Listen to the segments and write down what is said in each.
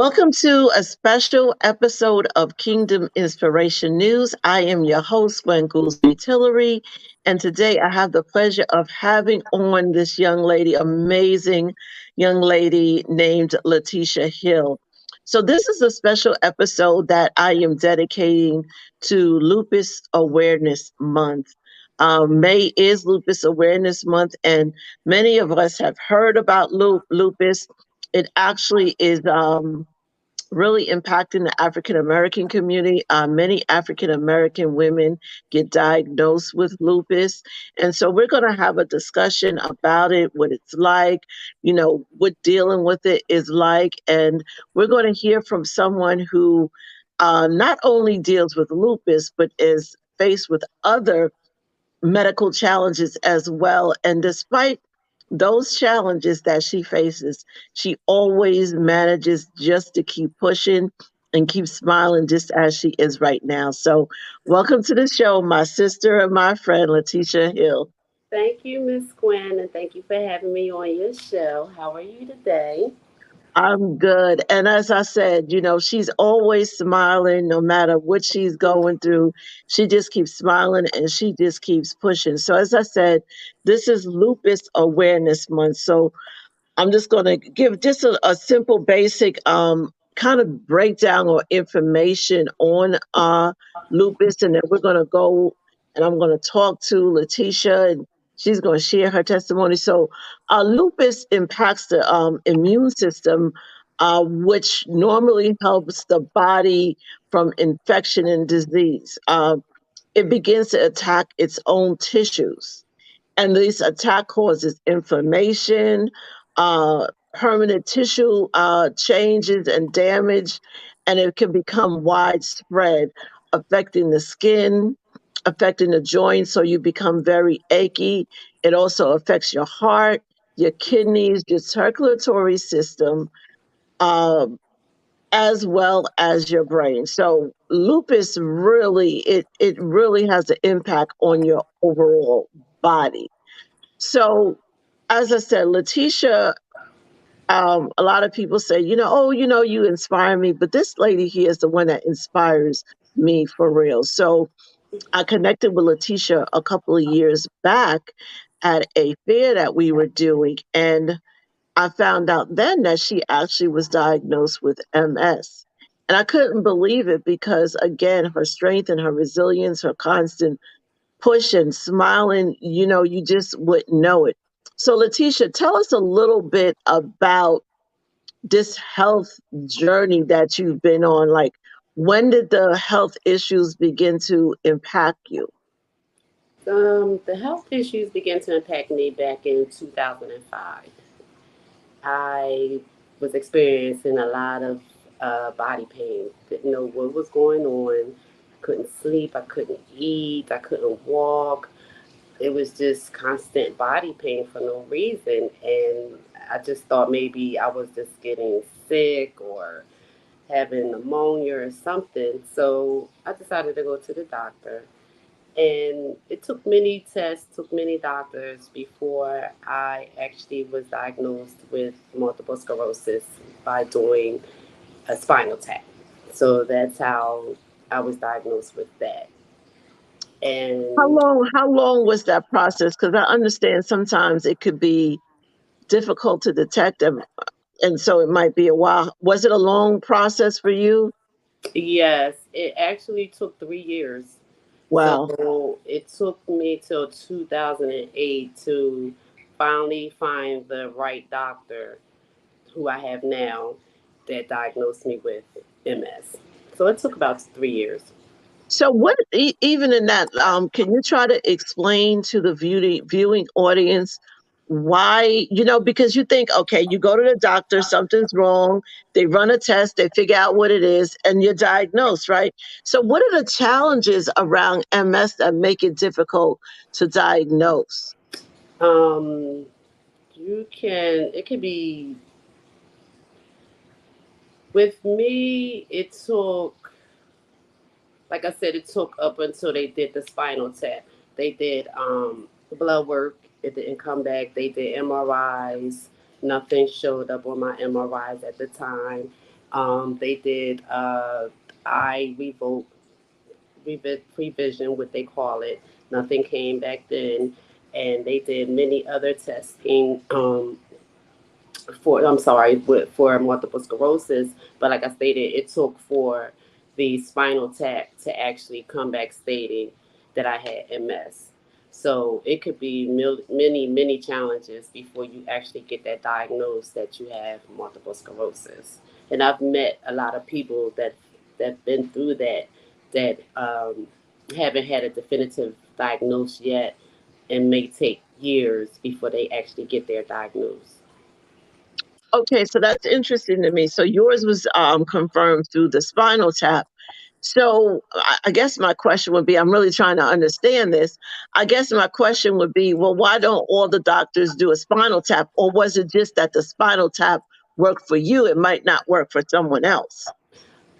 Welcome to a special episode of Kingdom Inspiration News. I am your host, Gwen Goolsby Tillery, and today I have the pleasure of having on this young lady, amazing young lady named Letitia Hill. So, this is a special episode that I am dedicating to Lupus Awareness Month. May is Lupus Awareness Month, and many of us have heard about lupus. It actually is really impacting the African American community. Many African American women get diagnosed with lupus. And so we're going to have a discussion about it, what it's like, what dealing with it is like. And we're going to hear from someone who not only deals with lupus, but is faced with other medical challenges as well. And despite those challenges that she faces, she always manages just to keep pushing and keep smiling just as she is right now. So, welcome to the show, my sister and my friend, Letitia Hill. Thank you, Miss Gwen, and thank you for having me on your show. How are you today? I'm good. And as I said, she's always smiling no matter what she's going through. She just keeps smiling and she just keeps pushing. So, as I said, this is Lupus Awareness Month. So, I'm just going to give just a simple, basic kind of breakdown or information on lupus, and then we're going to go and I'm going to talk to Letitia, and she's going to share her testimony. So, lupus impacts the immune system, which normally helps the body from infection and disease. It begins to attack its own tissues, and this attack causes inflammation, permanent tissue changes and damage, and it can become widespread, affecting the skin, affecting the joints, so you become very achy. It also affects your heart, your kidneys, your circulatory system, um, as well as your brain. So lupus really, it really has an impact on your overall body. So, as I said, Letitia, a lot of people say, oh, you inspire me, but this lady here is the one that inspires me for real. So, I connected with Letitia a couple of years back at a fair that we were doing, and I found out then that she actually was diagnosed with MS. And I couldn't believe it because, again, her strength and her resilience, her constant pushing, smiling, you just wouldn't know it. So, Letitia, tell us a little bit about this health journey that you've been on. Like, when did the health issues begin to impact you? The health issues began to impact me back in 2005. I was experiencing a lot of body pain. Didn't know what was going on. Couldn't sleep. I couldn't eat. I couldn't walk. It was just constant body pain for no reason. And I just thought maybe I was just getting sick or having pneumonia or something. So I decided to go to the doctor. And it took many tests, took many doctors before I actually was diagnosed with multiple sclerosis by doing a spinal tap. So that's how I was diagnosed with that. How And long, how long was that process? Because I understand sometimes it could be difficult to detect them, and so it might be a while. Was it a long process for you? yes, it actually took 3 years. Wow. So it took me till 2008 to finally find the right doctor who I have now that diagnosed me with MS. So it took about 3 years. So, what even in that, can you try to explain to the viewing audience why? Because you think, okay, you go to the doctor, something's wrong, they run a test, they figure out what it is, and you're diagnosed, right? So, what are the challenges around MS that make it difficult to diagnose? Um, it could be, with me, it took, like I said, it took up until they did the spinal tap. They did blood work, it didn't come back. They did MRIs, nothing showed up on my MRIs at the time. They did eye prevision, what they call it. Nothing came back then, and they did many other testing. For I'm sorry, for multiple sclerosis. But like I stated, it took for the spinal tap to actually come back stating that I had MS. So it could be many challenges before you actually get that diagnosed that you have multiple sclerosis. And I've met a lot of people that been through that haven't had a definitive diagnosis yet, and may take years before they actually get their diagnosis. Okay, so that's interesting to me. So yours was confirmed through the spinal tap. So I guess my question would be, I'm really trying to understand this. I guess my question would be, well, why don't all the doctors do a spinal tap? Or was it just that the spinal tap worked for you? It might not work for someone else.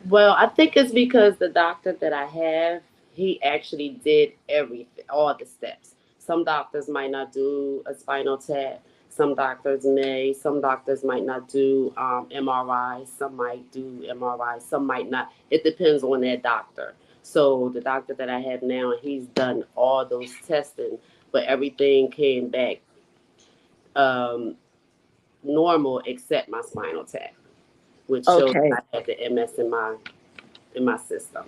Well, I think it's because the doctor that I have, he actually did everything, all the steps. Some doctors might not do a spinal tap. Some doctors may. Some doctors might not do MRI. Some might do MRI. Some might not. It depends on that doctor. So the doctor that I have now, he's done all those testing, but everything came back um, normal except my spinal tap, which showed Okay. that I had the MS in my system.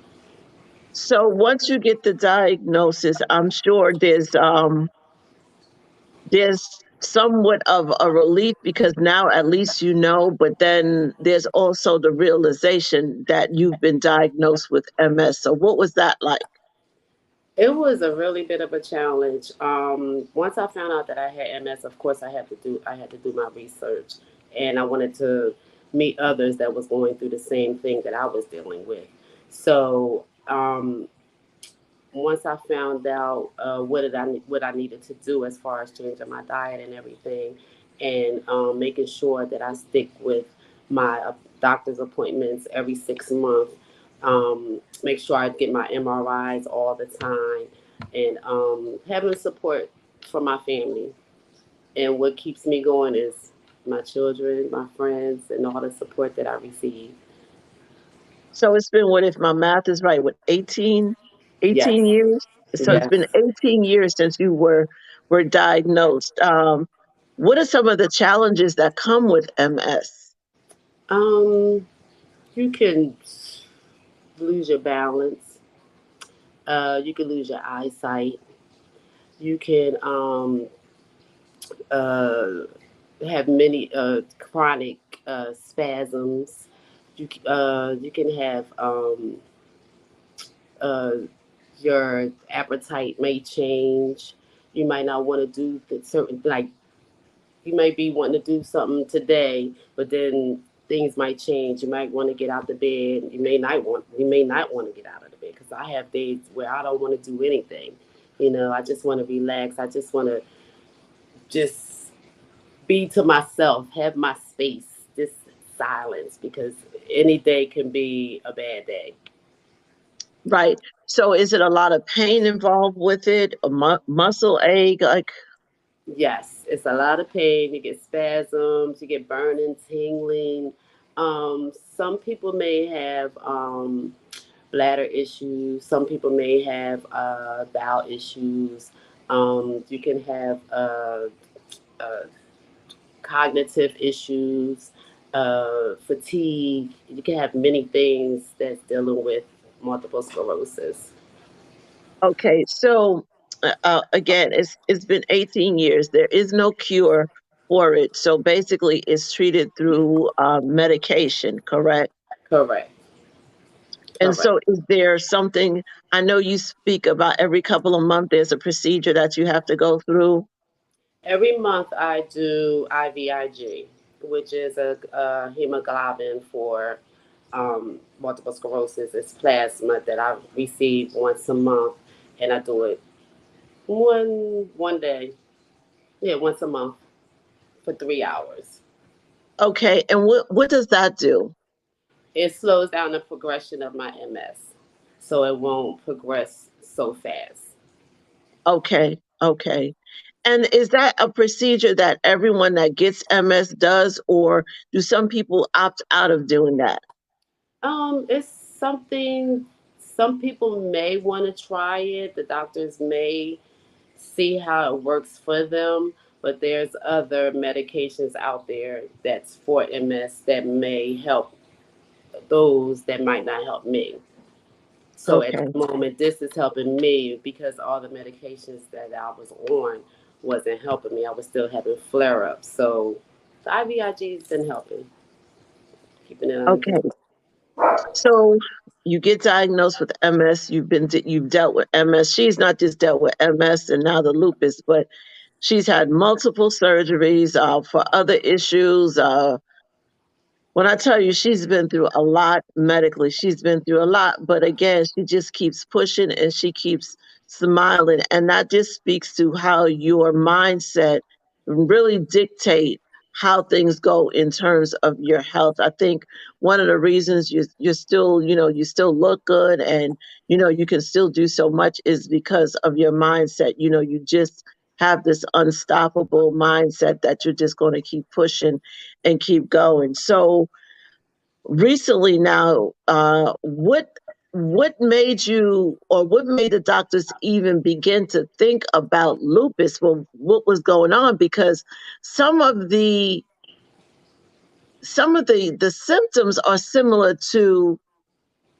So once you get the diagnosis, I'm sure there's somewhat of a relief because now at least you know, but then there's also the realization that you've been diagnosed with MS. So what was that like? It was a really bit of a challenge. Once I found out that I had MS, of course I had to do my research, and I wanted to meet others that was going through the same thing that I was dealing with. So once I found out what I needed to do as far as changing my diet and everything, and making sure that I stick with my doctor's appointments every 6 months, make sure I get my MRIs all the time, and having support from my family. And what keeps me going is my children, my friends, and all the support that I receive. So it's been what if my math is right, what 18 Yes, years? So it's yes. been 18 years since you were diagnosed. What are some of the challenges that come with MS? Um, you can lose your balance. You can lose your eyesight. You can uh, have many chronic spasms. You can have uh, your appetite may change. You might not want to do the certain, like, you may be wanting to do something today, but then things might change. You might want to get out the bed. You may not want to get out of the bed, because I have days where I don't want to do anything. I just want to relax. I just want to just be to myself, have my space, just silence, because any day can be a bad day. Right. So is it a lot of pain involved with it? A muscle ache? Like, Yes, it's a lot of pain. You get spasms, you get burning, tingling. Some people may have bladder issues. Some people may have bowel issues. You can have uh, cognitive issues, fatigue. You can have many things that's dealing with multiple sclerosis. okay, so again, it's been 18 years. There is no cure for it. So basically, it's treated through medication, correct? Correct. And Correct. so, is there something? I know you speak about every couple of months. There's a procedure that you have to go through. Every month I do IVIG, which is a hemoglobin for multiple sclerosis. It's plasma that I receive once a month, and I do it one day, yeah, once a month for 3 hours. Okay, and what does that do? It slows down the progression of my MS, so it won't progress so fast. Okay, okay. And is that a procedure that everyone that gets MS does, or do some people opt out of doing that? It's something some people may want to try it. The doctors may see how it works for them, but there's other medications out there that's for MS that may help those that might not help me. So at Okay. the moment, this is helping me because all the medications that I was on wasn't helping me. I was still having flare ups. So the IVIG has been helping, keeping it under Okay. control. So you get diagnosed with MS. You've dealt with MS. She's not just dealt with MS and now the lupus, but she's had multiple surgeries for other issues. When I tell you she's been through a lot medically, she's been through a lot, but again, she just keeps pushing and she keeps smiling. And that just speaks to how your mindset really dictate how things go in terms of your health. I think one of the reasons you're still, you still look good and you can still do so much is because of your mindset. You just have this unstoppable mindset that you're just going to keep pushing and keep going. So recently now, what made you or what made the doctors even begin to think about lupus? Well, what was going on? Because some of the some of the symptoms are similar to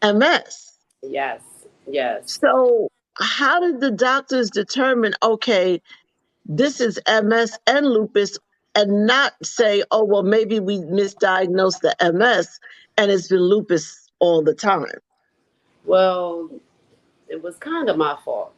MS. Yes, yes. So how did the doctors determine, okay, this is MS and lupus, and not say, oh, well, maybe we misdiagnosed the MS and it's been lupus all the time? Well, it was kind of my fault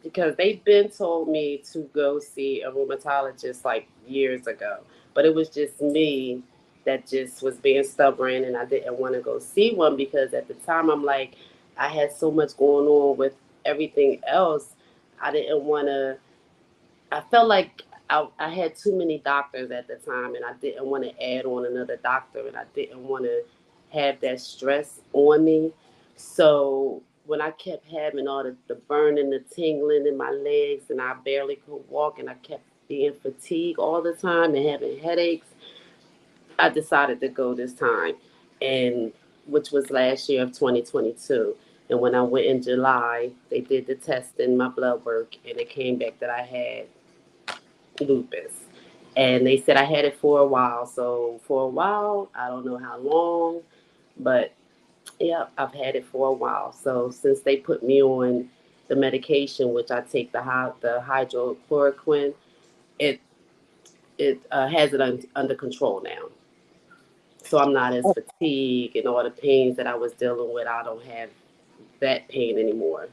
because they've been told me to go see a rheumatologist like years ago, but it was just me that just was being stubborn and I didn't want to go see one because at the time I'm like, I had so much going on with everything else. I didn't want to I felt like I had too many doctors at the time, and I didn't want to add on another doctor, and I didn't want to have that stress on me. So when I kept having all the burning, the tingling in my legs, and I barely could walk, and I kept being fatigued all the time and having headaches, I decided to go this time, and which was last year of 2022. And when I went in July, they did the testing, my blood work, and it came back that I had lupus. And they said I had it for a while. So for a while, I don't know how long, but yeah, I've had it for a while. So since they put me on the medication, which I take the hydrochloroquine, it it has it under control now. So I'm not as fatigued and all the pains that I was dealing with. I don't have that pain anymore.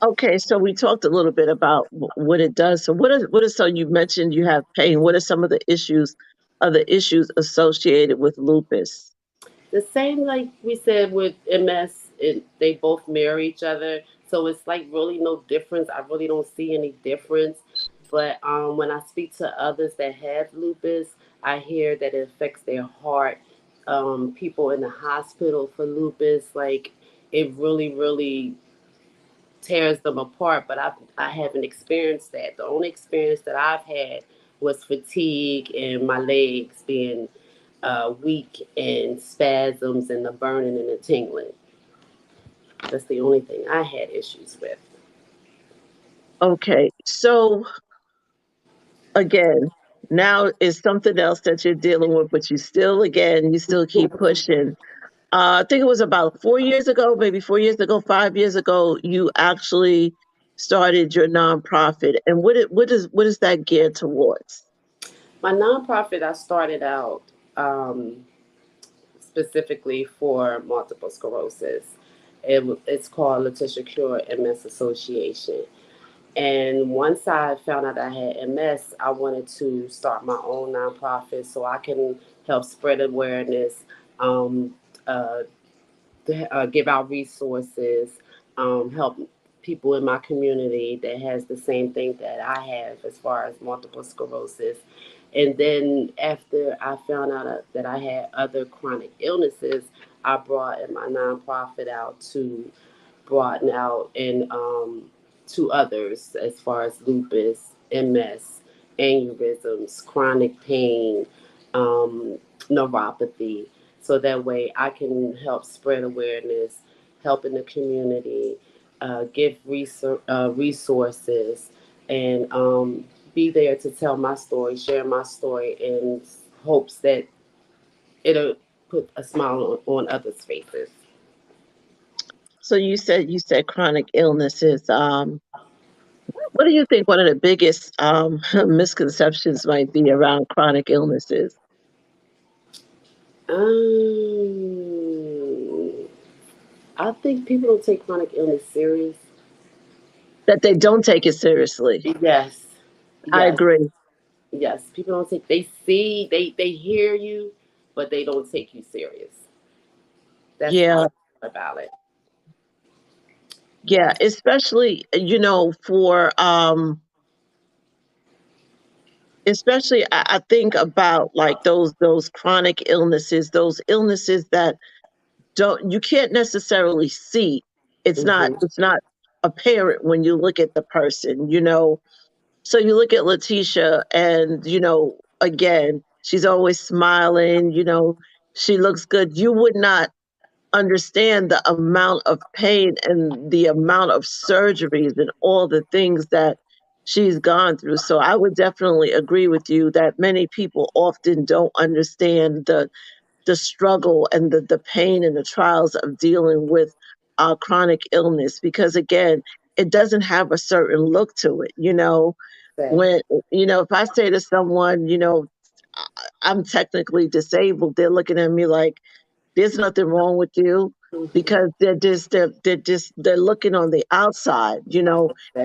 Okay, so we talked a little bit about what it does. So what is so you mentioned you have pain. What are some of the issues associated with lupus? The same like we said with MS, they both mirror each other. So it's like really no difference. I really don't see any difference. But when I speak to others that have lupus, I hear that it affects their heart. People in the hospital for lupus, like it really, really tears them apart. But I haven't experienced that. The only experience that I've had was fatigue and my legs being weak and spasms and the burning and the tingling. That's the only thing I had issues with. Okay, so again, now is something else that you're dealing with, but you still keep pushing. I think it was about 4 years ago, maybe 4 years ago, 5 years ago, you actually started your nonprofit. And what is that geared towards? My nonprofit, I started out um, specifically for multiple sclerosis. It's called Letitia Cure MS Association. And once I found out I had MS, I wanted to start my own nonprofit so I can help spread awareness, um, uh, give out resources, help people in my community that has the same thing that I have as far as multiple sclerosis. And then after I found out that I had other chronic illnesses, I brought in my nonprofit out to broaden out and to others as far as lupus, MS, aneurysms, chronic pain, um, neuropathy. so that way I can help spread awareness, help in the community, give resources, and be there to tell my story, share my story, in hopes that it'll put a smile on others' faces. So you said chronic illnesses. What do you think one of the biggest misconceptions might be around chronic illnesses? Um, I think people don't take chronic illness serious. That they don't take it seriously. Yes, I yes, agree. yes. People don't take. They see, they hear you, but they don't take you serious. That's how I Yeah, feel about it. yeah, especially for especially I think about like those chronic illnesses, those illnesses that don't you can't necessarily see. Hmm. It's not apparent when you look at the person. So you look at Letitia and again, she's always smiling, she looks good. You would not understand the amount of pain and the amount of surgeries and all the things that she's gone through. So I would definitely agree with you that many people often don't understand the struggle and the pain and the trials of dealing with chronic illness because again, it doesn't have a certain look to it. That. When if I say to someone, I'm technically disabled, they're looking at me like there's nothing wrong with you Hmm. because they're looking on the outside.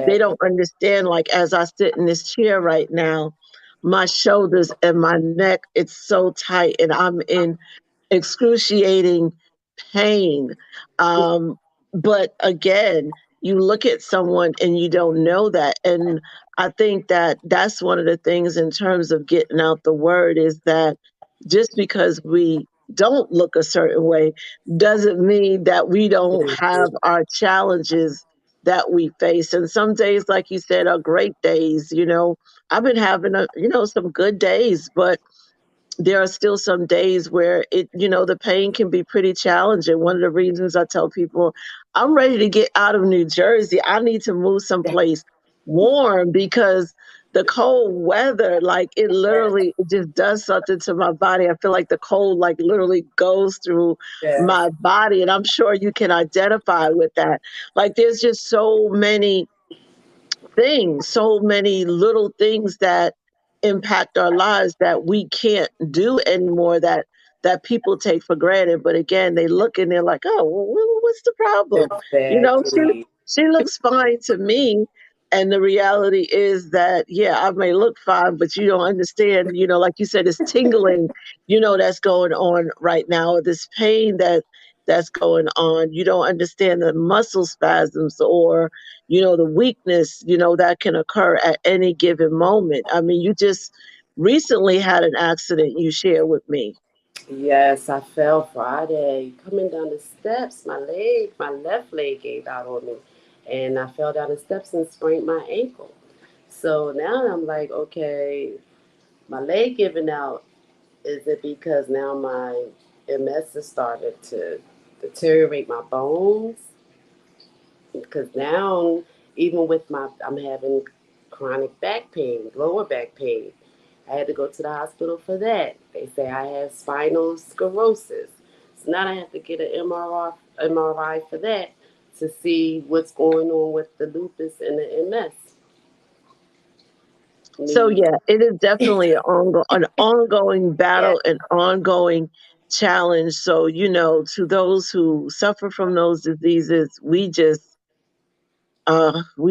They That. don't understand like as I sit in this chair right now, my shoulders and my neck, it's so tight and I'm in excruciating pain. Um, but again, you look at someone and you don't know that. And I think that that's one of the things in terms of getting out the word is that just because we don't look a certain way doesn't mean that we don't have our challenges that we face. And some days, like you said, are great days. I've been having some good days, but there are still some days where the pain can be pretty challenging. One of the reasons I tell people I'm ready to get out of New Jersey. I need to move someplace warm because the cold weather, like it just does something to my body. I feel like the cold like literally goes through Yes. my body. And I'm sure you can identify with that. Like there's just so many things, so many little things that impact our lives that we can't do anymore that people take for granted. But again, they look and they're like, "Oh, well, what's the problem?" She Exactly. she looks fine to me. And the reality is that, yeah, I may look fine, but you don't understand, like you said, it's tingling, that's going on right now, this pain that's going on. You don't understand the muscle spasms or the weakness, that can occur at any given moment. I mean, you just recently had an accident you shared with me. Yes, I fell Friday coming down the steps. My left leg gave out on me, and I fell down the steps and sprained my ankle. So now I'm like, okay, my leg giving out. Is it because now my MS has started to deteriorate my bones? Because now, even with I'm having chronic back pain, lower back pain. I had to go to the hospital for that. They say I have spinal sclerosis. So now I have to get an MRI for that to see what's going on with the lupus and the MS. So Need. yeah, it is definitely an ongoing Yeah. battle, an ongoing challenge. So, to those who suffer from those diseases, we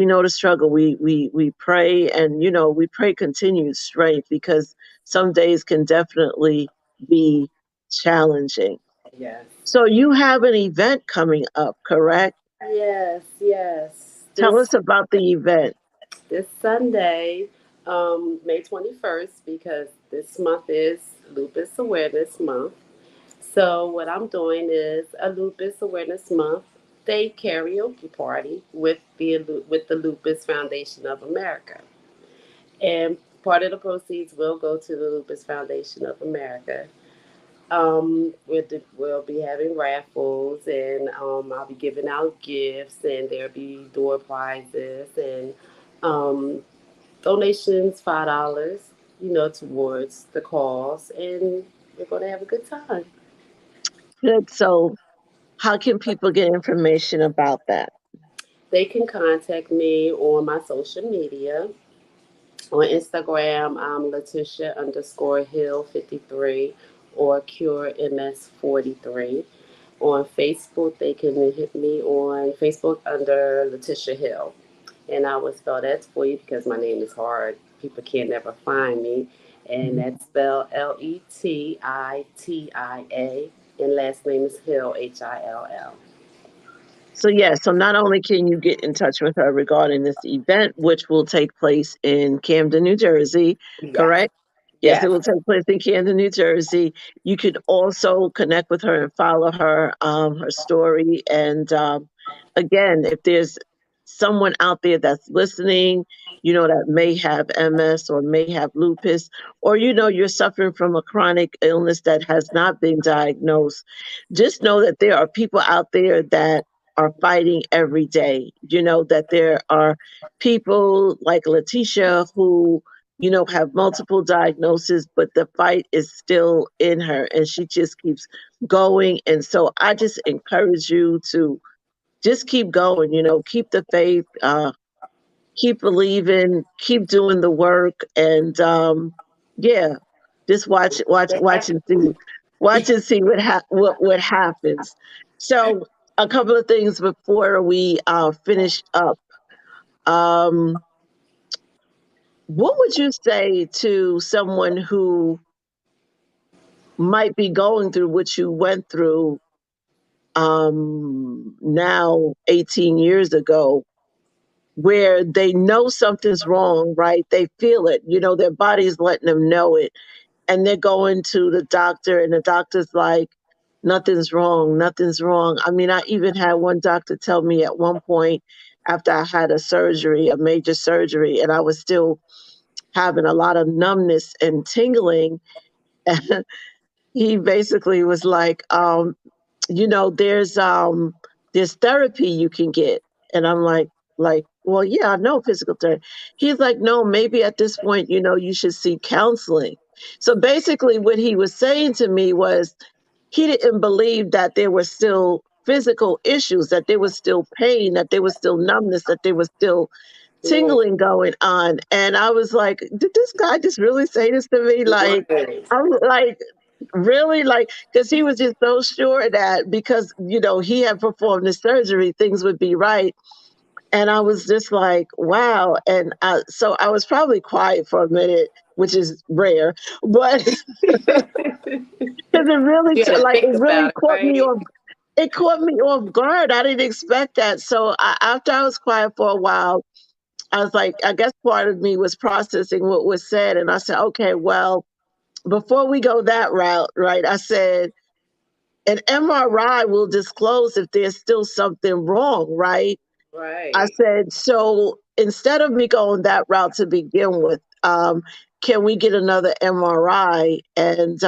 know the struggle. We pray and we pray continued strength because some days can definitely be challenging. Yes. So you have an event coming up, correct? Yes. Yes. Tell us about the event. This Sunday, May 21st, because this month is Lupus Awareness Month. So what I'm doing is a Lupus Awareness Month day karaoke party with the Lupus Foundation of America, and part of the proceeds will go to the Lupus Foundation of America. We'll be having raffles, and I'll be giving out gifts, and there'll be door prizes and um, donations, $5, towards the cause, and we're gonna have a good time. Good. So, how can people get information about that? They can contact me on my social media. On Instagram, I'm Letitia underscore Hill 53 or Cure MS 43. On Facebook, they can hit me on Facebook under Letitia Hill. And I will spell that for you because my name is hard. People can't never find me. And that's spelled Letitia. And last name is Hill, Hill. So, yeah, so not only can you get in touch with her regarding this event, which will take place in Camden, New Jersey, Yes. correct? Yes, it Yes. will take place in Camden, New Jersey. You could also connect with her and follow her story. And again, if there's someone out there that's listening, that may have MS or may have lupus, or you're suffering from a chronic illness that has not been diagnosed, just know that there are people out there that are fighting every day. That there are people like Letitia who have multiple diagnoses, but the fight is still in her and she just keeps going. And so I just encourage you to just keep going, keep the faith, keep believing, keep doing the work. And yeah, just watch and see, what happens. So a couple of things before we finish up. Um, what would you say to someone who might be going through what you went through now 18 years ago, where they know something's wrong, right? They feel it, their body's letting them know it. And they're going to the doctor, and the doctor's like, nothing's wrong, nothing's wrong. I mean, I even had one doctor tell me at one point after I had a major surgery, and I was still having a lot of numbness and tingling. He basically was like, there's therapy you can get. And I'm like, well, yeah, I know physical therapy. He's like, no, maybe at this point, you should seek counseling. So basically what he was saying to me was he didn't believe that there were still physical issues, that there was still pain, that there was still numbness, that there was still Mm, tingling going on. And I was like, did this guy just really say this to me? Like, right. I'm like, really? Like, because he was just so sure that because, he had performed the surgery, things would be right. And I was just like, wow. And so I was probably quiet for a minute, which is rare, but because it really, You got to it think really about it, caught me right? off. It caught me off guard. I didn't expect that. So after I was quiet for a while, I was like, I guess part of me was processing what was said. And I said, okay, well, before we go that route, right? I said, an MRI will disclose if there's still something wrong, right? I Right. said, so instead of me going that route to begin with, can we get another MRI and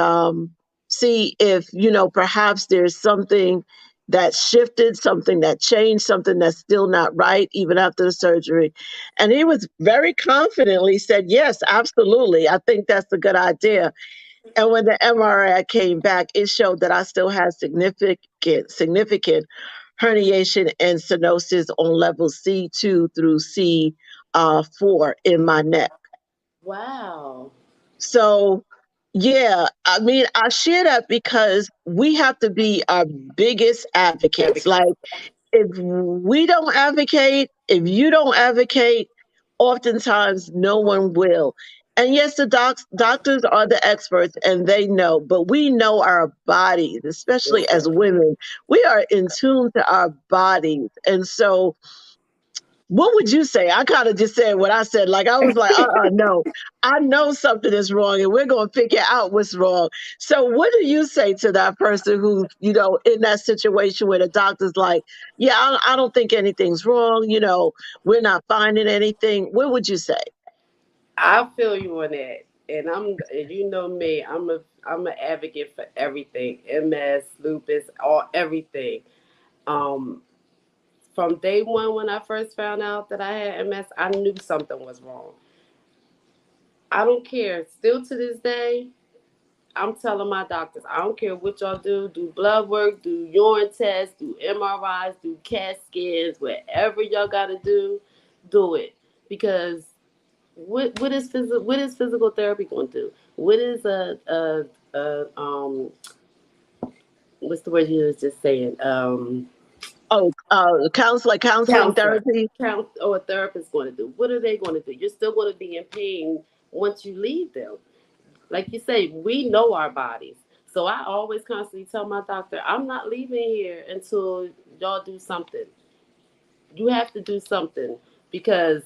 see if, perhaps there's something that shifted, something that changed, something that's still not right, even after the surgery? And he was very confidently said, yes, absolutely. I think that's a good idea. And when the MRI came back, it showed that I still had significant herniation and stenosis on level C2 through C4 in my neck. Wow. So, yeah, I mean, I share that because we have to be our biggest advocates. Advocates. Like, if we don't advocate, if you don't advocate, oftentimes no one will. And yes, the doctors are the experts and they know, but we know our bodies, especially as women. We are in tune to our bodies. And so what would you say? I kind of just said what I said. Like I was like, no, I know something is wrong, and we're going to figure out what's wrong. So, what do you say to that person who's, in that situation where the doctor's like, yeah, I don't think anything's wrong. We're not finding anything. What would you say? I feel you on that. and you know me, I'm an advocate for everything, MS, lupus, all everything. Um, from day one when I first found out that I had MS, I knew something was wrong. I don't care. Still to this day, I'm telling my doctors, I don't care what y'all do blood work, do urine tests, do MRIs, do CAT scans, whatever y'all gotta do it. Because what is physical therapy going to do? What is a what's the word you was just saying? Oh, counseling Counselor, therapy. or a therapist going to do? What are they going to do? You're still going to be in pain once you leave them. Like you say, we know our bodies. So I always constantly tell my doctor, I'm not leaving here until y'all do something. You have to do something because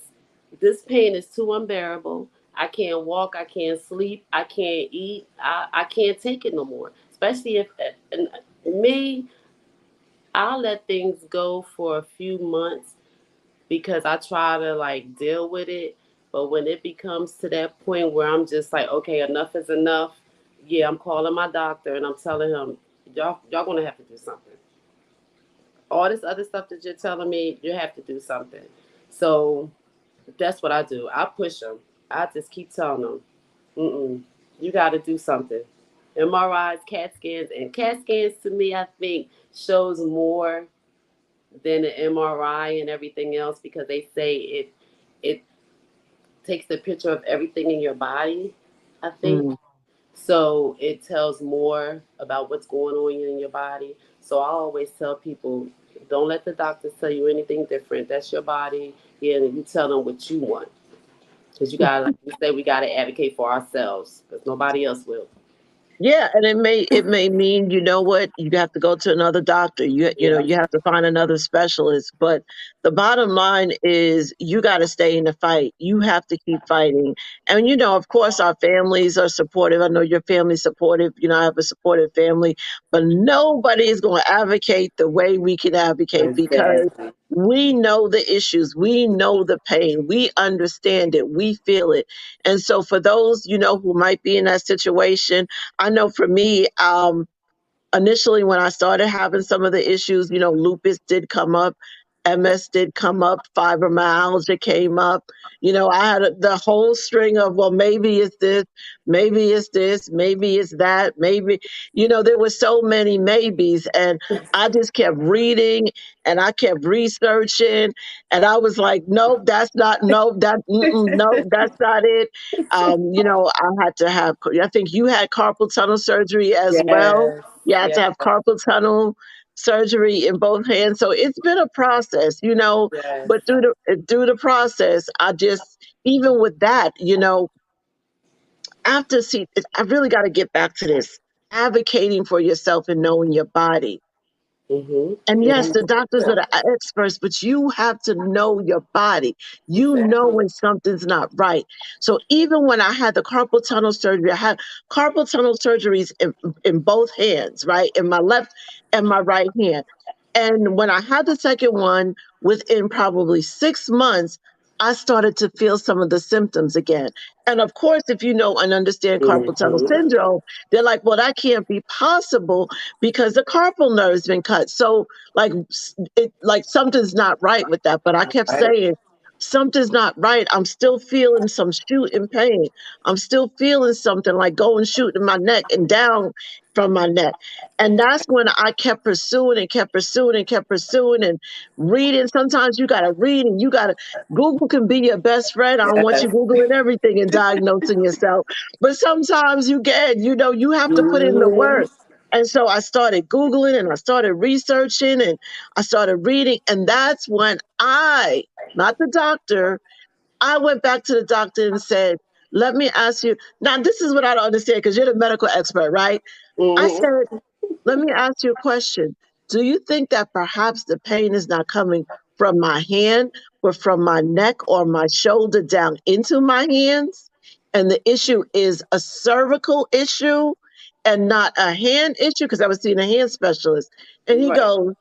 this pain is too unbearable. I can't walk, I can't sleep, I can't eat, I can't take it no more. Especially if, and me, I'll let things go for a few months because I try to like deal with it. But when it becomes to that point where I'm just like, okay, enough is enough, yeah, I'm calling my doctor and I'm telling him, y'all gonna have to do something. All this other stuff that you're telling me, you have to do something. So that's what I do. I push them. I just keep telling them, you got to do something. MRIs, CAT scans, and CAT scans to me, I think shows more than an MRI and everything else because they say it takes the picture of everything in your body. I think Mm. so. It tells more about what's going on in your body. So I always tell people, don't let the doctors tell you anything different. That's your body. Yeah, and you tell them what you want. Because you gotta, like we say, we gotta advocate for ourselves. Because nobody else will. Yeah, and it may mean, you know what, you have to go to another doctor. Yeah. You have to find another specialist. But the bottom line is you got to stay in the fight. You have to keep fighting. And of course, our families are supportive. I know your family's supportive. I have a supportive family, but nobody is going to advocate the way we can advocate because Exactly. we know the issues, we know the pain, we understand it, we feel it. And so for those, who might be in that situation, I know for me, initially when I started having some of the issues, lupus did come up, MS did come up, fibromyalgia came up. I had the whole string of, well, maybe it's this, maybe it's this, maybe it's that, maybe, there were so many maybes. And I just kept reading and I kept researching. And I was like, nope, that's not, nope, nope, that's not it. I had to have, I think you had carpal tunnel surgery as well. Yes. You have to Yes. have carpal tunnel surgery in both hands. So it's been a process, Yes. but through the process, I just, even with that, after see, I really got to get back to this advocating for yourself and knowing your body. Mhm. And yes, Mhm. the doctors are the experts, but you have to know your body. You know Exactly. when something's not right. So even when I had the carpal tunnel surgery, I had carpal tunnel surgeries in both hands, right? In my left and my right hand. And when I had the second one, within probably 6 months, I started to feel some of the symptoms again. And of course, if you know and understand carpal tunnel Mhm. syndrome, they're like, well, that can't be possible because the carpal nerve's been cut. So like like something's not right with that. But I kept Right. saying something's not right. I'm still feeling some shooting pain. I'm still feeling something like going shooting my neck and down from my neck. And that's when I kept pursuing and kept pursuing and kept pursuing and reading. Sometimes you gotta read and you gotta Google can be your best friend. I don't want you Yes. Googling everything and diagnosing yourself. But sometimes you get, you have to put in the Mhm. work. And so I started Googling and I started researching and I started reading. And that's when not the doctor, I went back to the doctor and said, let me ask you. Now, this is what I don't understand because you're the medical expert, right? I Mhm. said, let me ask you a question. Do you think that perhaps the pain is not coming from my hand, but from my neck or my shoulder down into my hands? And the issue is a cervical issue and not a hand issue because I was seeing a hand specialist. And he Right. goes,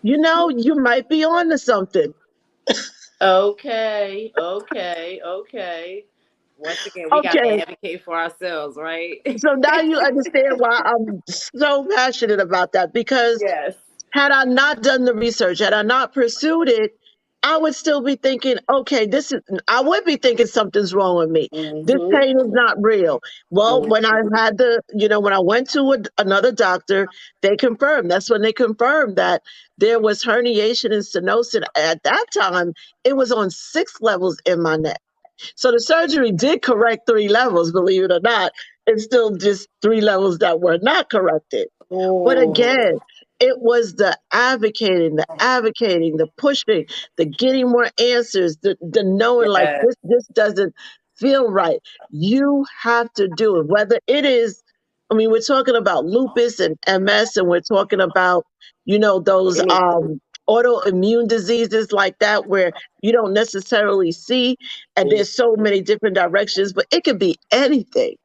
you might be on to something. Okay. Okay. Okay. Once again, we got to Okay, advocate for ourselves, right? so now you understand why I'm so passionate about that, because Yes. had I not done the research, had I not pursued it, I would still be thinking, okay, I would be thinking something's wrong with me. This Mm-hmm. pain is not real. Well, when I had when I went to another doctor, they confirmed. That's when they confirmed that there was herniation and stenosis. At that time, it was on 6 levels in my neck. So the surgery did correct 3 levels, believe it or not. It's still just 3 levels that were not corrected. But Oh, again, it was the advocating, the pushing, the getting more answers, the knowing like yeah. this doesn't feel right. You have to do it. Whether it is, I mean, we're talking about lupus and MS, and we're talking about, those Anything. autoimmune diseases like that where you don't necessarily see, and there's so many different directions, but it could be anything.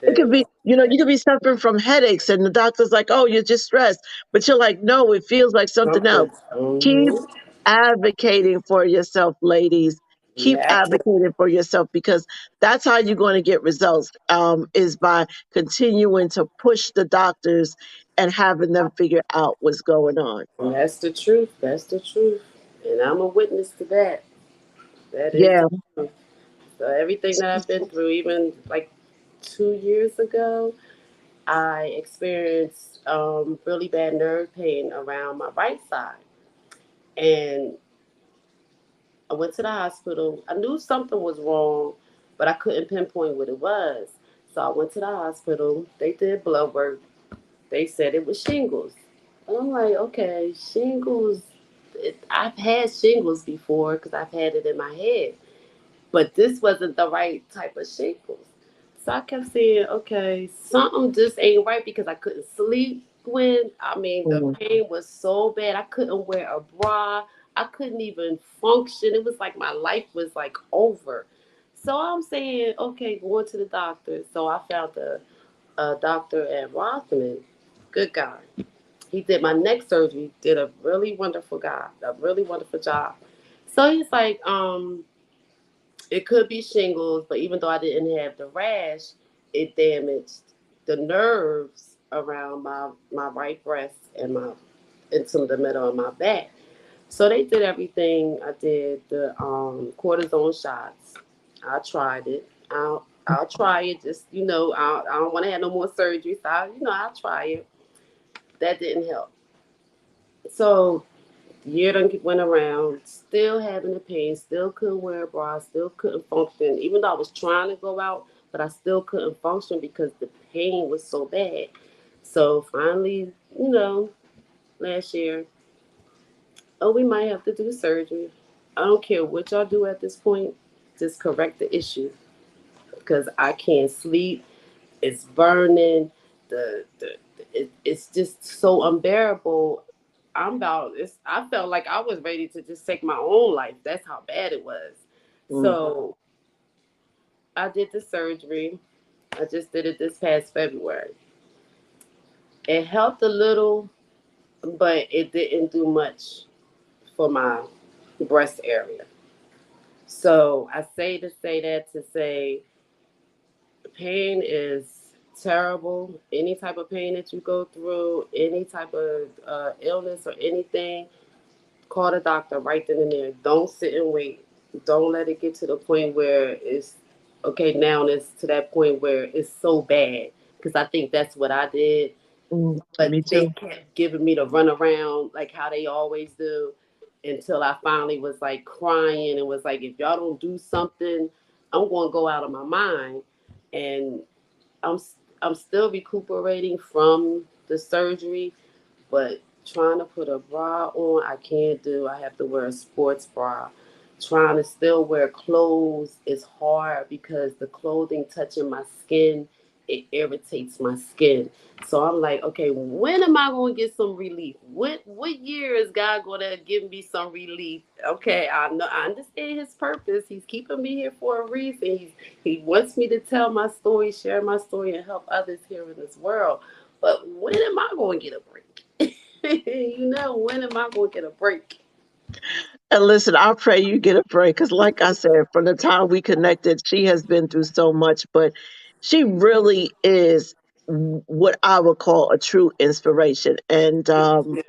It could Anything. be, you could be suffering from headaches, and the doctor's like, oh, you're just stressed. But you're like, no, it feels like something else. Something. Keep Mm-hmm. advocating for yourself, ladies. Keep Yeah. advocating for yourself, because that's how you're going to get results, is by continuing to push the doctors and having them figure out what's going on. And that's the truth. That's the truth. And I'm a witness to that. That is Yeah. the truth. So everything that I've been through, even like 2 years ago, I experienced really bad nerve pain around my right side. And I went to the hospital. I knew something was wrong, but I couldn't pinpoint what it was. So I went to the hospital. They did blood work. They said it was shingles. And I'm like, okay, shingles. I've had shingles before because I've had it in my head. But this wasn't the right type of shingles. So I kept saying, okay, something just ain't right because I couldn't sleep when, I mean, the Mhm. pain was so bad. I couldn't wear a bra. I couldn't even function. It was like my life was like over. So I'm saying, okay, going to the doctor. So I found a doctor at Rothman. Good guy. He did my neck surgery, did a really wonderful guy, a really wonderful job. So he's like, it could be shingles, but even though I didn't have the rash, it damaged the nerves around my right breast and my into the middle of my back. So they did everything. I did the cortisone shots. I tried it. I'll try it. Just I don't want to have no more surgery. So I'll try it. That didn't help. So year done went around, still having the pain, still couldn't wear a bra, still couldn't function. Even though I was trying to go out, but I still couldn't function because the pain was so bad. So finally, last year, oh, we might have to do surgery. I don't care what y'all do at this point, just correct the issue because I can't sleep. It's burning. It's just so unbearable. I felt like I was ready to just take my own life. That's how bad it was. Mhm. So I did the surgery. I just did it this past February. It helped a little, but it didn't do much for my breast area. So I say that to say pain is terrible. Any type of pain that you go through, any type of illness or anything, call the doctor right then and there. Don't sit and wait. Don't let it get to the point where it's okay. Now it's to that point where it's so bad because I think that's what I did. Mhm. But Me they too. kept giving me the runaround like how they always do until I finally was like crying and was like, if y'all don't do something, I'm going to go out of my mind. And I'm I'm still recuperating from the surgery, but trying to put a bra on, I can't do. I have to wear a sports bra. Trying to still wear clothes is hard because the clothing touching my skin, it irritates my skin. So I'm like, okay, when am I going to get some relief? What year is God going to give me some relief? Okay, I know I understand His purpose. He's keeping me here for a reason. He wants me to tell my story, share my story, and help others here in this world. But when am I going to get a break? When am I going to get a break? And listen, I pray you get a break because, like I said, from the time we connected, she has been through so much, but she really is what I would call a true inspiration. And Yeah.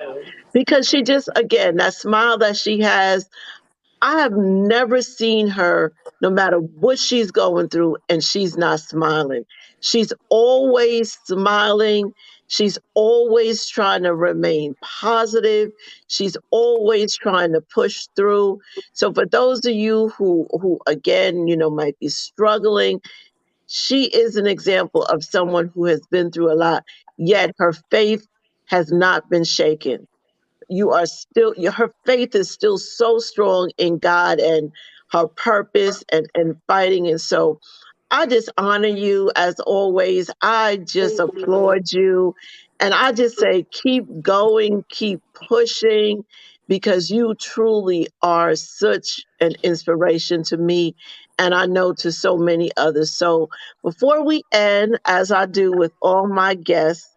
because she just, again, that smile that she has, I have never seen her, no matter what she's going through, and she's not smiling. She's always smiling. She's always trying to remain positive. She's always trying to push through. So for those of you who again, might be struggling, she is an example of someone who has been through a lot, yet her faith has not been shaken. You are still her faith is still so strong in God and her purpose and fighting. And so I just honor you as always. I just Thank you. applaud you. And I just say, keep going, keep pushing, because you truly are such an inspiration to me. And I know to so many others. So before we end, as I do with all my guests,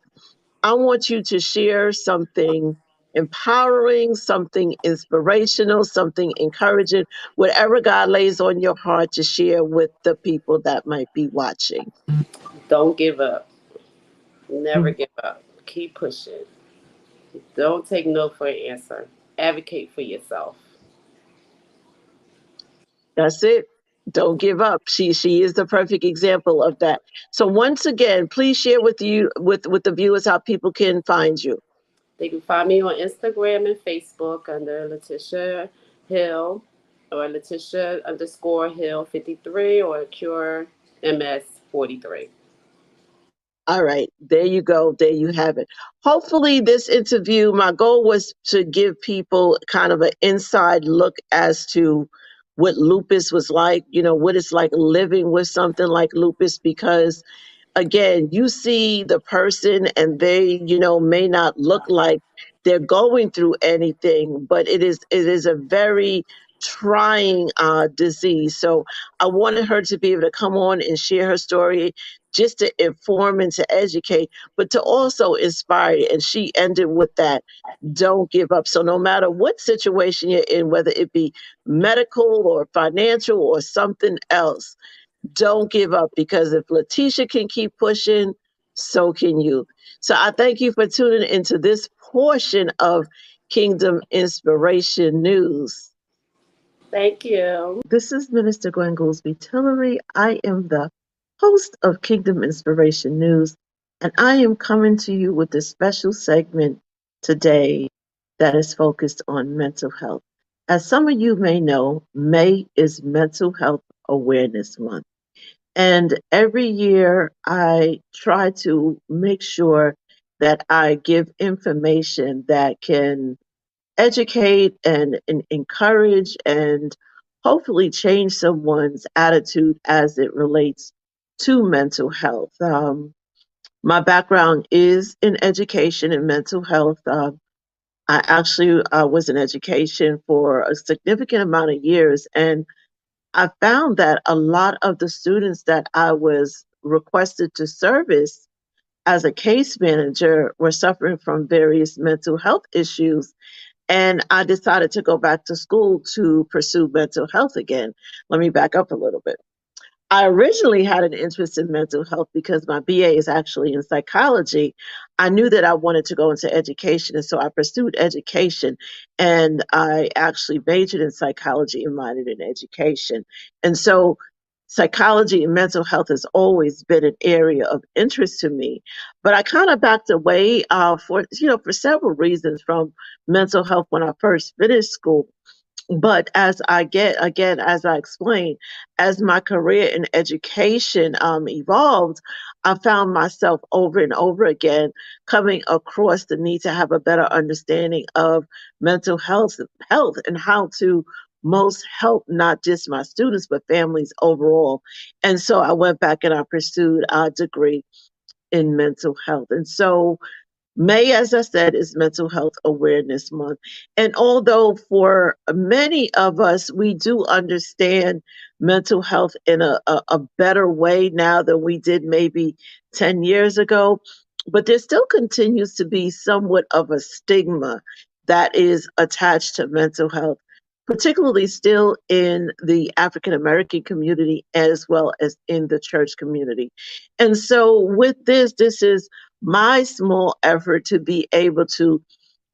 I want you to share something empowering, something inspirational, something encouraging, whatever God lays on your heart to share with the people that might be watching. Don't give up. Never Mhm. give up. Keep pushing. Don't take no for an answer. Advocate for yourself. That's it. Don't give up. She is the perfect example of that. So once again, please share with the viewers how people can find you. They can find me on Instagram and Facebook under Letitia Hill or Letitia underscore Hill 53 or Cure MS 43. All right, there you go. There you have it. Hopefully, this interview, my goal was to give people kind of an inside look as to what lupus was like, what it's like living with something like lupus, because again, you see the person and they, may not look like they're going through anything, but it is a very trying disease. So I wanted her to be able to come on and share her story, just to inform and to educate, but to also inspire. And she ended with that: don't give up. So no matter what situation you're in, whether it be medical or financial or something else, don't give up, because if Letitia can keep pushing, so can you. So I thank you for tuning into this portion of Kingdom Inspiration News. Thank you. This is Minister Gwen Goolsby Tillery. I am the host of Kingdom Inspiration News, and I am coming to you with a special segment today that is focused on mental health. As some of you may know, May is Mental Health Awareness Month. And every year I try to make sure that I give information that can educate and encourage and hopefully change someone's attitude as it relates to mental health. My background is in education and mental health. I actually was in education for a significant amount of years, and I found that a lot of the students that I was requested to service as a case manager were suffering from various mental health issues. And I decided to go back to school to pursue mental health again. Let me back up a little bit. I originally had an interest in mental health because my BA is actually in psychology. I knew that I wanted to go into education, and so I pursued education. And I actually majored in psychology and minored in education. And so, psychology and mental health has always been an area of interest to me. But I kind of backed away for several reasons from mental health when I first finished school. But as I get, again, as I explained, as my career in education evolved, I found myself over and over again coming across the need to have a better understanding of mental health and how to most help not just my students but families overall. And so I went back and I pursued a degree in mental health. And so May, as I said, is Mental Health Awareness Month. And although for many of us, we do understand mental health in a better way now than we did maybe 10 years ago, but there still continues to be somewhat of a stigma that is attached to mental health. particularly still in the African American community as well as in the church community. And so, with this is my small effort to be able to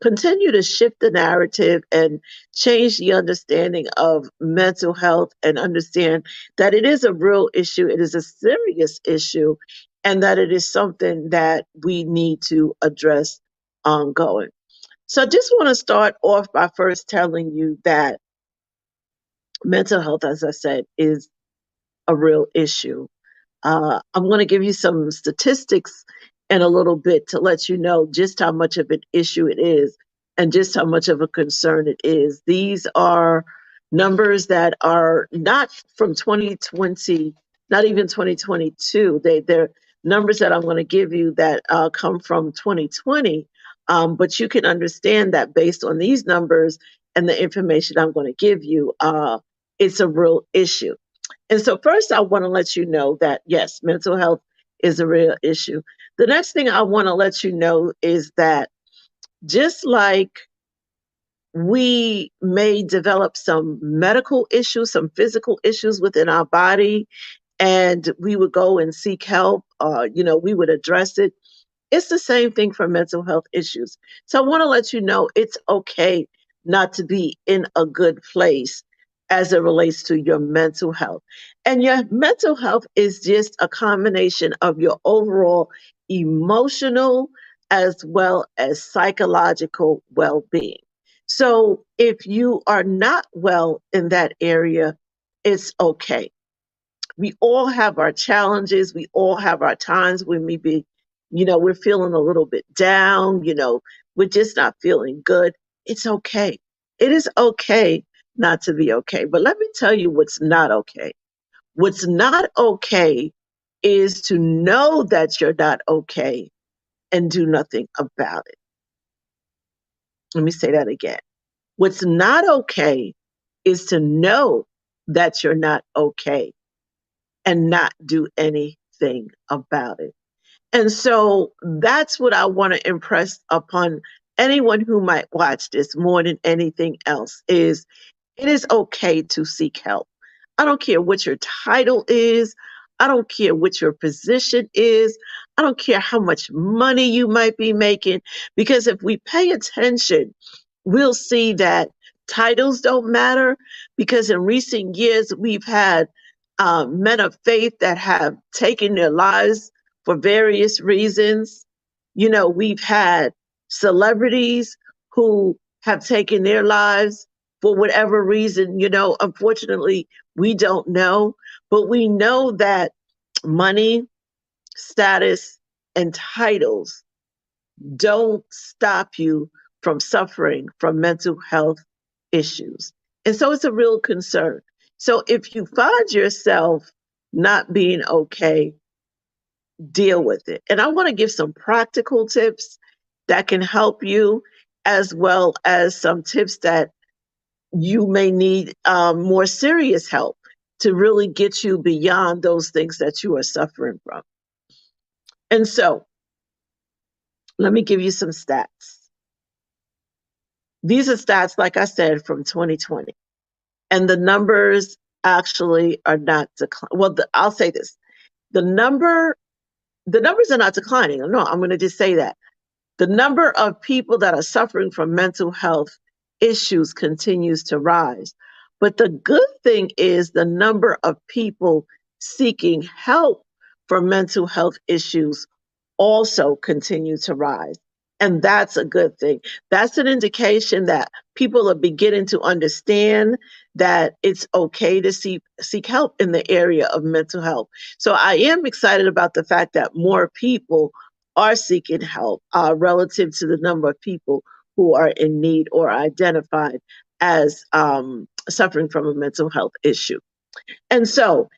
continue to shift the narrative and change the understanding of mental health and understand that it is a real issue, it is a serious issue, and that it is something that we need to address ongoing. So I just want to start off by first telling you that mental health, as I said, is a real issue. I'm going to give you some statistics in a little bit to let you know just how much of an issue it is and just how much of a concern it is. These are numbers that are not from 2020, not even 2022. They're numbers that I'm going to give you that come from 2020. But you can understand that based on these numbers and the information I'm going to give you, it's a real issue. And so, first, I want to let you know that yes, mental health is a real issue. The next thing I want to let you know is that just like we may develop some medical issues, some physical issues within our body, and we would go and seek help, we would address it. It's the same thing for mental health issues. So I want to let you know it's okay not to be in a good place as it relates to your mental health. And your mental health is just a combination of your overall emotional as well as psychological well being. So if you are not well in that area, it's okay. We all have our challenges. We all have our times when we're feeling a little bit down, we're just not feeling good. It's okay. It is okay not to be okay. But let me tell you what's not okay. What's not okay is to know that you're not okay and do nothing about it. Let me say that again. What's not okay is to know that you're not okay and not do anything about it. And so that's what I want to impress upon anyone who might watch this more than anything else is it is okay to seek help. I don't care what your title is. I don't care what your position is. I don't care how much money you might be making. Because if we pay attention, we'll see that titles don't matter. Because in recent years, we've had men of faith that have taken their lives for various reasons. We've had celebrities who have taken their lives for whatever reason. Unfortunately, we don't know, but we know that money, status, and titles don't stop you from suffering from mental health issues. And so it's a real concern. So if you find yourself not being okay, deal with it. And I want to give some practical tips that can help you, as well as some tips that you may need more serious help to really get you beyond those things that you are suffering from. And so, let me give you some stats. These are stats, like I said, from 2020. And the numbers actually are not declining. Well, I'll say this. The number the numbers are not declining. No, I'm going to just say that. The number of people that are suffering from mental health issues continues to rise. But the good thing is the number of people seeking help for mental health issues also continue to rise. And that's a good thing. That's an indication that people are beginning to understand that it's okay to seek help in the area of mental health. So I am excited about the fact that more people are seeking help relative to the number of people who are in need or identified as suffering from a mental health issue. And so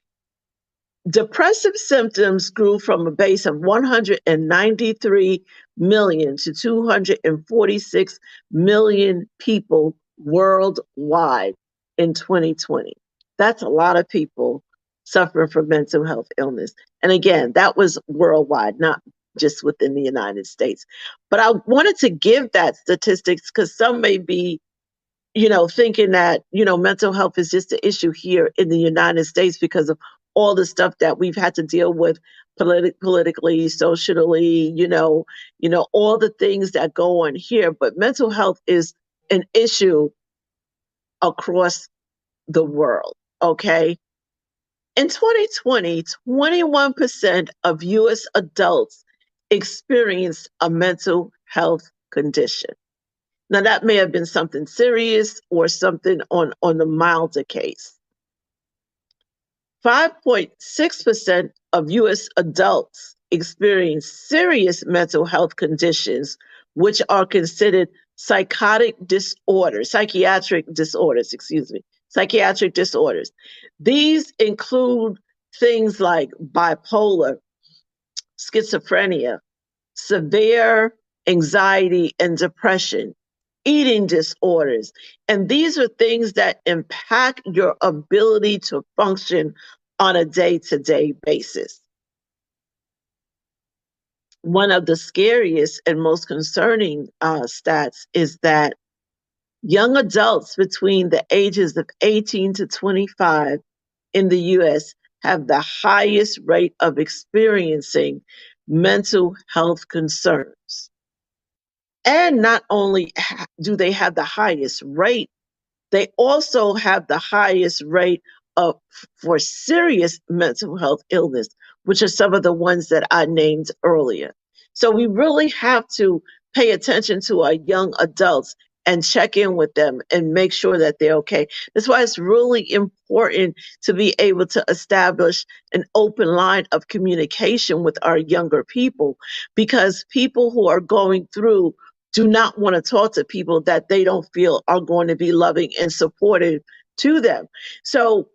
depressive symptoms grew from a base of 193 million to 246 million people worldwide in 2020. That's a lot of people suffering from mental health illness. And again, that was worldwide, not just within the United States. But I wanted to give that statistics because some may be thinking that, mental health is just an issue here in the United States because of all the stuff that we've had to deal with politically, socially, all the things that go on here. But mental health is an issue across the world. Okay. In 2020, 21% of US adults experienced a mental health condition. Now, that may have been something serious or something on the milder case. 5.6% of US adults experience serious mental health conditions, which are considered psychiatric disorders. These include things like bipolar, schizophrenia, severe anxiety and depression, eating disorders. And these are things that impact your ability to function on a day to day basis. One of the scariest and most concerning stats is that young adults between the ages of 18 to 25 in the US have the highest rate of experiencing mental health concerns. And not only do they have the highest rate, they also have the highest rate of for serious mental health illness, which are some of the ones that I named earlier. So we really have to pay attention to our young adults and check in with them and make sure that they're okay. That's why it's really important to be able to establish an open line of communication with our younger people, because people who are going through do not want to talk to people that they don't feel are going to be loving and supportive to them. So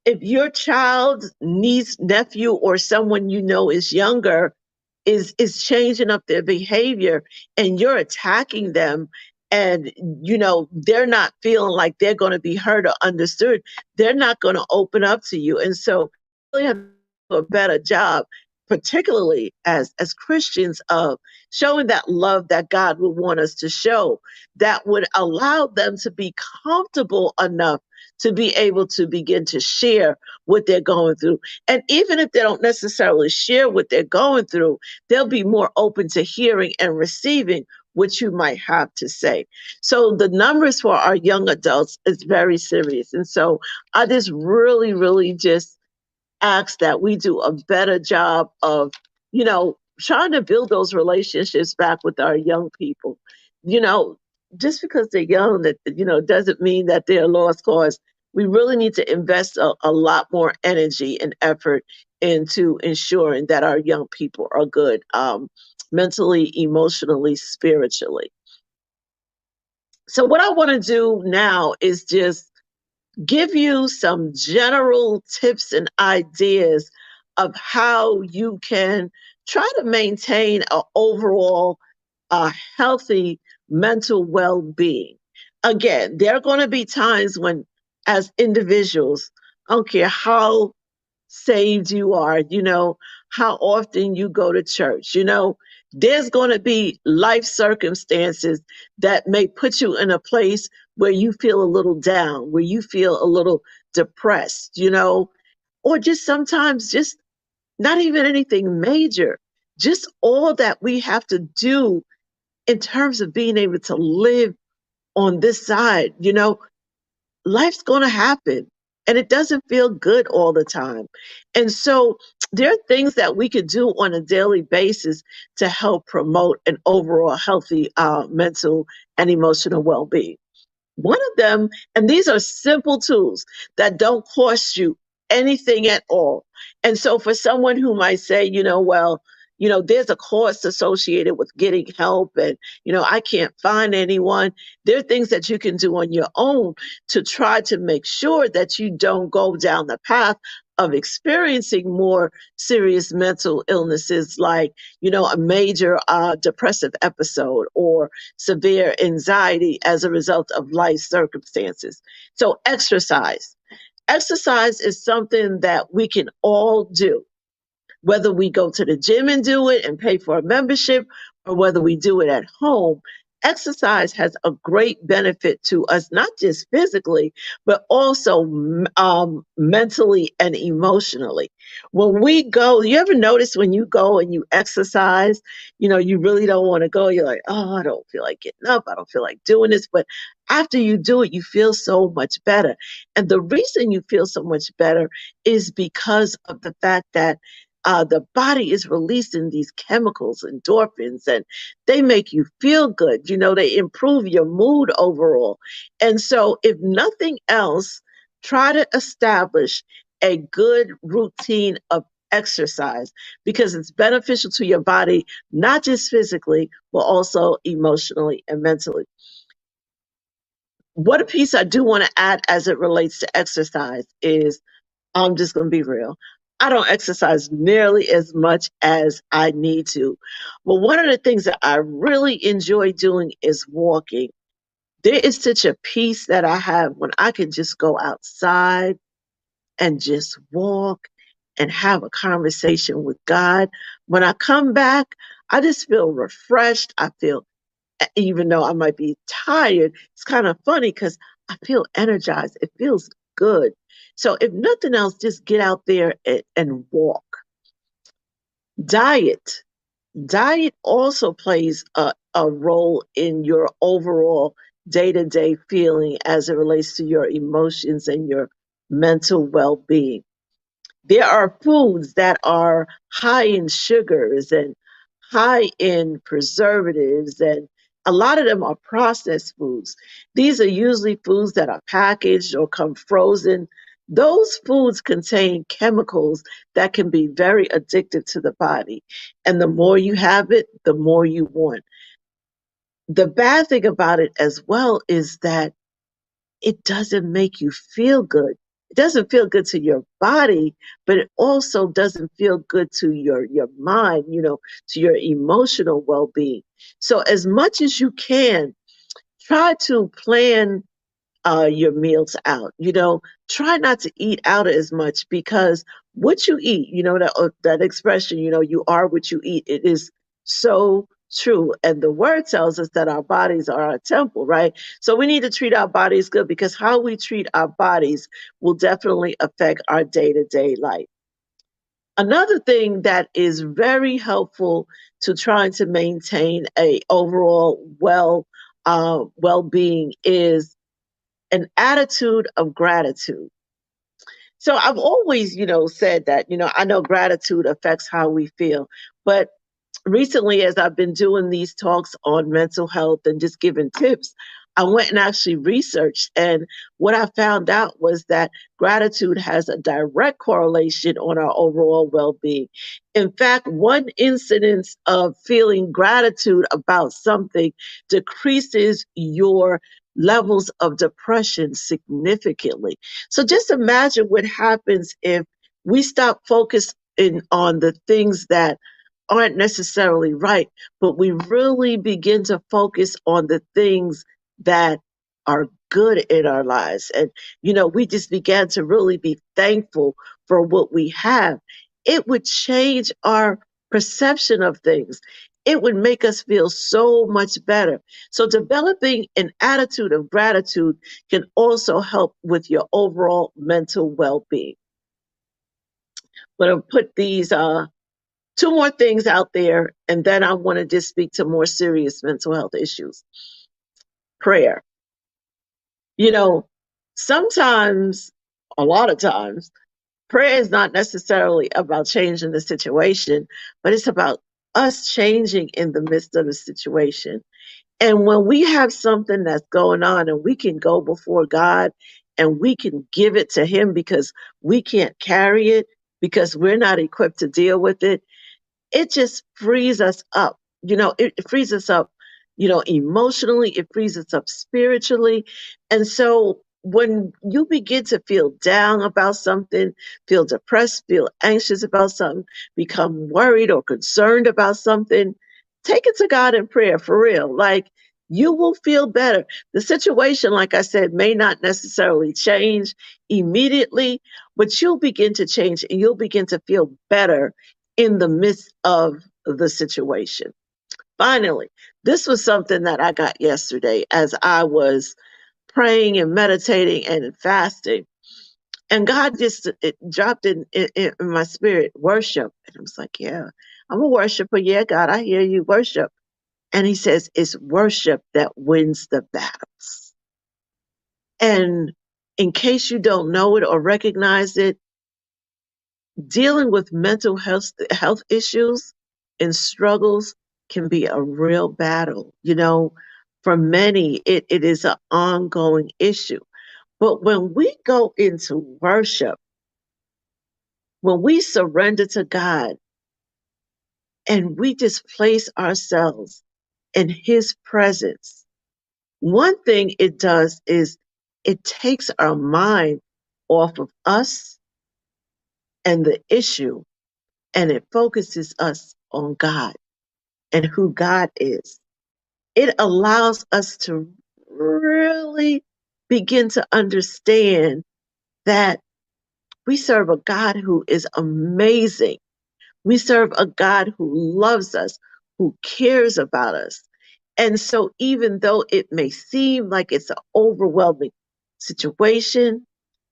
if your child, niece, nephew, or someone you know is younger is changing up their behavior and you're attacking them, and they're not feeling like they're going to be heard or understood, they're not going to open up to you. And so we really have to do a better job, particularly as Christians, of showing that love that God would want us to show, that would allow them to be comfortable enough to be able to begin to share what they're going through. And even if they don't necessarily share what they're going through, they'll be more open to hearing and receiving what you might have to say. So the numbers for our young adults is very serious. And so I just really, really just ask that we do a better job of, trying to build those relationships back with our young people. You know, just because they're young, that doesn't mean that they're a lost cause. We really need to invest a lot more energy and effort into ensuring that our young people are good, mentally, emotionally, spiritually. So what I want to do now is just give you some general tips and ideas of how you can try to maintain an overall healthy mental well-being. Again, there are going to be times when, as individuals, I don't care how saved you are, how often you go to church, there's going to be life circumstances that may put you in a place where you feel a little down, where you feel a little depressed, or just sometimes just not even anything major, just all that we have to do in terms of being able to live on this side. Life's going to happen and it doesn't feel good all the time. And so there are things that we could do on a daily basis to help promote an overall healthy mental and emotional well being. One of them, and these are simple tools that don't cost you anything at all. And so for someone who might say, well, there's a cost associated with getting help and, I can't find anyone. There are things that you can do on your own to try to make sure that you don't go down the path of experiencing more serious mental illnesses like, a major depressive episode or severe anxiety as a result of life circumstances. So exercise. Exercise is something that we can all do, whether we go to the gym and do it and pay for a membership or whether we do it at home. exercise has a great benefit to us, not just physically, but also mentally and emotionally. When we go, you ever notice when you go and you exercise, you really don't want to go. You're like, oh, I don't feel like getting up. I don't feel like doing this. But after you do it, you feel so much better. And the reason you feel so much better is because of the fact that the body is releasing these chemicals, endorphins, and they make you feel good. They improve your mood overall. And so, if nothing else, try to establish a good routine of exercise because it's beneficial to your body, not just physically, but also emotionally and mentally. What a piece I do want to add as it relates to exercise is I'm just going to be real. I don't exercise nearly as much as I need to. But one of the things that I really enjoy doing is walking. There is such a peace that I have when I can just go outside and just walk and have a conversation with God. When I come back, I just feel refreshed. I feel, even though I might be tired, it's kind of funny because I feel energized. It feels good. So, if nothing else, just get out there and walk. Diet. Diet also plays a role in your overall day to day feeling as it relates to your emotions and your mental well being. There are foods that are high in sugars and high in preservatives, and a lot of them are processed foods. These are usually foods that are packaged or come frozen. Those foods contain chemicals that can be very addictive to the body. And the more you have it, the more you want. The bad thing about it as well is that it doesn't make you feel good. It doesn't feel good to your body, but it also doesn't feel good to your mind, to your emotional well-being. So as much as you can, try to plan your meals out. Try not to eat out as much because what you eat, that expression, you are what you eat. It is so true. And the word tells us that our bodies are our temple, right? So we need to treat our bodies good because how we treat our bodies will definitely affect our day to day life. Another thing that is very helpful to trying to maintain a overall well-being is an attitude of gratitude. So I've always, said that, I know gratitude affects how we feel, but recently, as I've been doing these talks on mental health and just giving tips, I went and actually researched. And what I found out was that gratitude has a direct correlation on our overall well being. In fact, one incidence of feeling gratitude about something decreases your levels of depression significantly. So just imagine what happens if we stop focusing on the things that aren't necessarily right, but we really begin to focus on the things that are good in our lives. And, we just began to really be thankful for what we have. It would change our perception of things. It would make us feel so much better. So, developing an attitude of gratitude can also help with your overall mental well being. I'm going to put these two more things out there, and then I want to just speak to more serious mental health issues. Prayer. You know, sometimes, a lot of times, prayer is not necessarily about changing the situation, but it's about us changing in the midst of the situation. And when we have something that's going on and we can go before God and we can give it to Him because we can't carry it, because we're not equipped to deal with it, it just frees us up. It frees us up, emotionally, it frees us up spiritually. And so when you begin to feel down about something, feel depressed, feel anxious about something, become worried or concerned about something, take it to God in prayer for real. Like, you will feel better. The situation, like I said, may not necessarily change immediately, but you'll begin to change and you'll begin to feel better in the midst of the situation. finally, this was something that I got yesterday as I was praying and meditating and fasting. And God just it dropped in my spirit worship. And I was like, yeah, I'm a worshiper. Yeah, God, I hear you worship. And he says, it's worship that wins the battles. And in case you don't know it or recognize it, dealing with mental health issues and struggles can be a real battle. For many, it is an ongoing issue. But when we go into worship, when we surrender to God and we just place ourselves in His presence, one thing it does is it takes our mind off of us and the issue, and it focuses us on God and who God is. It allows us to really begin to understand that we serve a God who is amazing. We serve a God who loves us, who cares about us. And so, even though it may seem like it's an overwhelming situation,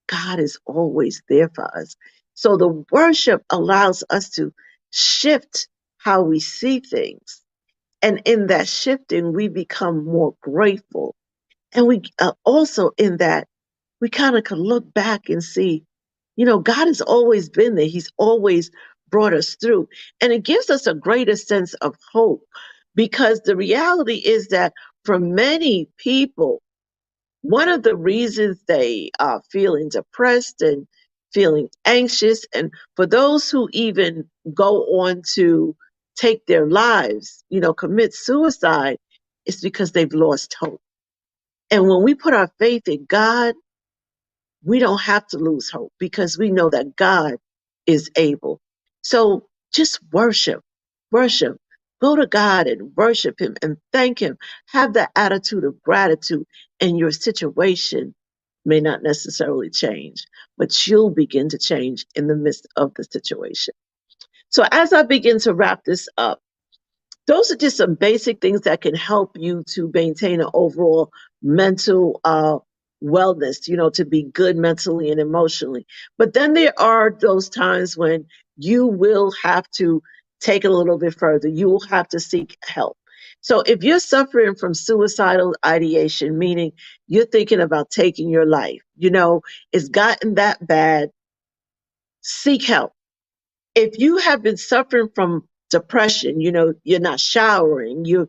God is always there for us. So, the worship allows us to shift how we see things. And in that shifting, we become more grateful. And we also, in that, we kind of can look back and see, God has always been there. He's always brought us through. And it gives us a greater sense of hope because the reality is that for many people, one of the reasons they are feeling depressed and feeling anxious, and for those who even go on to take their lives, commit suicide, is because they've lost hope. And when we put our faith in God, we don't have to lose hope because we know that God is able. So just worship. Go to God and worship Him and thank Him. Have that attitude of gratitude, and your situation may not necessarily change, but you'll begin to change in the midst of the situation. So as I begin to wrap this up, those are just some basic things that can help you to maintain an overall mental wellness, to be good mentally and emotionally. But then there are those times when you will have to take it a little bit further. You will have to seek help. So if you're suffering from suicidal ideation, meaning you're thinking about taking your life, it's gotten that bad, seek help. If you have been suffering from depression, you're not showering, you're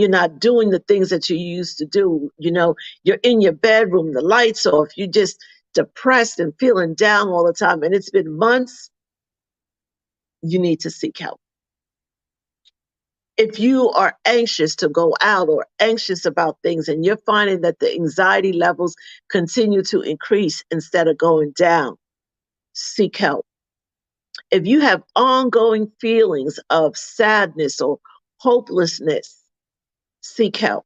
not doing the things that you used to do, you're in your bedroom, the lights off, you're just depressed and feeling down all the time, and it's been months, you need to seek help. If you are anxious to go out or anxious about things and you're finding that the anxiety levels continue to increase instead of going down, seek help. If you have ongoing feelings of sadness or hopelessness, seek help.